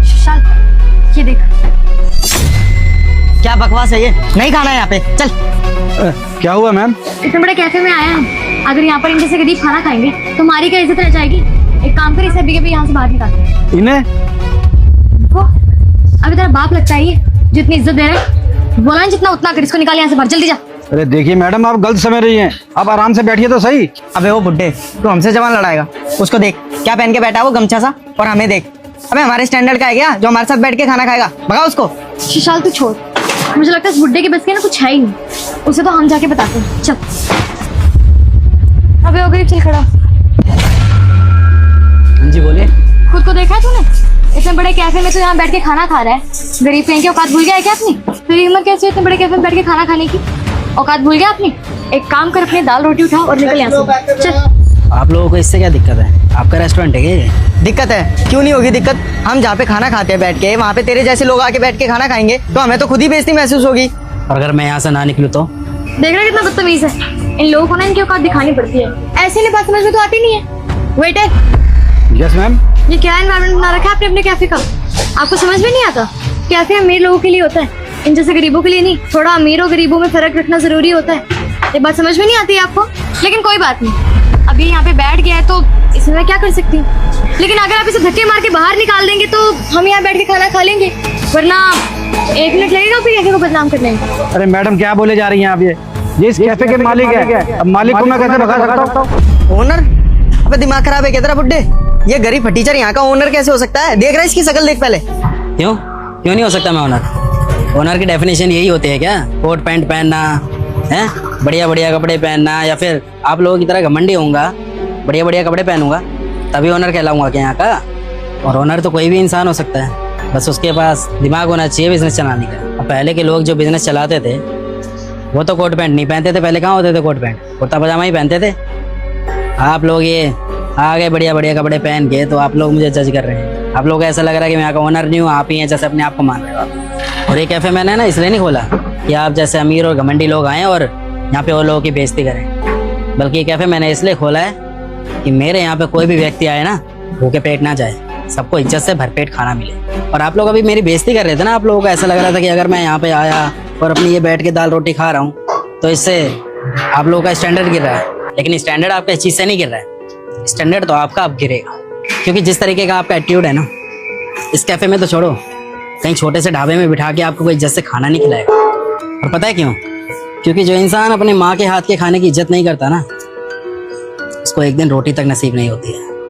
विशाल, ये देख। क्या बकवास है ये? नहीं खाना है यहाँ पे, चल। क्या हुआ मैम? इतने बड़े कैफे में आया है, अगर यहाँ पर इनके से गरीब खाना खाएंगे तो हमारी क्या इज्जत रह जाएगी? एक काम कर, इसे अभी के भी यहाँ से बाहर निकाल। इन्हें? देखो, अभी तेरा बाप लगता है ये जितनी इज्जत दे रहा है, बोला ना जितना उतना कर, इसको निकाल यहाँ से बाहर, जल्दी जा। अरे देखिए मैडम, आप गलत समझ रही हैं, आप आराम से बैठिए तो सही। अबे वो बुड्ढे, तू हमसे जवान लड़ाएगा? उसको देख क्या पहन के बैठा है वो, गमछा सा, और हमें देख। अबे हमारे स्टैंडर्ड का है क्या जो हमारे साथ बैठ के खाना खाएगा? भगा उसको। विशाल तू छोड़, मुझे लगता है इस बुड्ढे के बस के ना कुछ है ही नहीं, उसे तो हम जाके बताते हैं, चल। अबे हो गई, चल खड़ा। जी बोलिए। खुद को देखा है तूने? इतने बड़े कैफे में तो यहाँ बैठ के खाना खा रहा है, गरीब कहीं की औकात भूल गया है क्या अपनी? तेरी हिम्मत कैसे इतने बड़े कैफे में बैठ के खाना खाने की? औकात भूल गया अपनी? एक काम कर, अपनी दाल रोटी उठा और निकल यहाँ से, चल। आप लोगों को इससे क्या दिक्कत है? आपका रेस्टोरेंट है क्या? दिक्कत है? क्यों नहीं होगी दिक्कत? हम जहाँ पे खाना खाते हैं बैठ के, वहाँ पे तेरे जैसे लोग आके बैठ के खाना खाएंगे तो हमें तो खुद ही बेइज्जती महसूस होगी। और अगर मैं यहाँ से ना निकलूँ तो? देख रहा कितना बदतमीज है, इन लोगों को ना इनकी औकात दिखानी पड़ती है, ऐसे इन्हें बात समझ में तो आती नहीं है। Waiter, yes ma'am. ये क्या एनवायरनमेंट बना रखा है आपने अपने कैफे का? आपको समझ में नहीं आता? कैफे अमीर लोगों के लिए होता है, इन जैसे गरीबों के लिए नहीं। थोड़ा अमीर और गरीबों में फर्क रखना जरूरी होता है। ये बात समझ में नहीं आती है आपको? लेकिन कोई बात नहीं, अभी यहाँ पे बैठ गया है तो इसमें मैं क्या कर सकती हूँ। लेकिन अगर आप इसे धक्के मार के बाहर निकाल देंगे तो हम यहाँ बैठ के खाना खा लेंगे, वरना 1 मिनट लगेगा फिर कैफे को बदनाम करने में। अरे मैडम क्या बोले जा रही हैं आप? ये इस कैफे के मालिक है, अब मालिक को मैं कैसे भगा सकता हूँ? ओनर? अबे दिमाग खराब है क्या तेरा बुड्ढे? ये गरीब फटीचर यहाँ का ओनर कैसे हो सकता है? देख रहा है इसकी शक्ल, देख पहले। क्यों क्यों नहीं हो सकता मैं ओनर? ओनर की डेफिनेशन यही होती है क्या? कोट पैंट पहनना है, बढ़िया बढ़िया कपड़े पहनना, या फिर आप लोगों की तरह घमंडी होऊंगा, बढ़िया बढ़िया कपड़े पहनूंगा तभी ओनर कहलाऊंगा क्या यहाँ का? और ओनर तो कोई भी इंसान हो सकता है, बस उसके पास दिमाग होना चाहिए बिजनेस चलाने का। अब पहले के लोग जो बिजनेस चलाते थे वो तो कोट पैंट नहीं पहनते थे, पहले कहाँ होते थे कोट पैंट? कुर्ता पजामा ही पहनते थे। आप लोग ये आ गए बढ़िया बढ़िया कपड़े पहन के, तो आप लोग मुझे जज कर रहे हैं। आप लोग को ऐसा लग रहा है कि मैं यहाँ का ओनर नहीं हूँ, आप ही हैं जैसे अपने आप को मान रहे हो आप। और ये कैफे मैंने ना इसलिए नहीं खोला कि आप जैसे अमीर और घमंडी लोग आए और यहाँ पे वो लोगों की बेइज्जती करें, बल्कि ये कैफे मैंने इसलिए खोला है कि मेरे यहाँ पे कोई भी व्यक्ति आए ना भूखे पेट ना जाए, सबको इज्जत से भरपेट खाना मिले। और आप लोग अभी मेरी बेइज्जती कर रहे थे ना, आप लोगों को ऐसा लग रहा था कि अगर मैं यहाँ पे आया और अपनी ये बैठ के दाल रोटी खा रहा हूँ तो इससे आप लोगों का स्टैंडर्ड गिर रहा है। लेकिन स्टैंडर्ड आपका इस चीज़ से नहीं गिर रहा है, स्टैंडर्ड तो आपका अब गिरेगा, क्योंकि जिस तरीके का आपका एटीट्यूड है ना, इस कैफे में तो छोड़ो, कहीं छोटे से ढाबे में बिठा के आपको कोई इज्जत से खाना नहीं खिलाएगा। और पता है क्यों? क्योंकि जो इंसान अपने माँ के हाथ के खाने की इज्जत नहीं करता ना, उसको एक दिन रोटी तक नसीब नहीं होती है।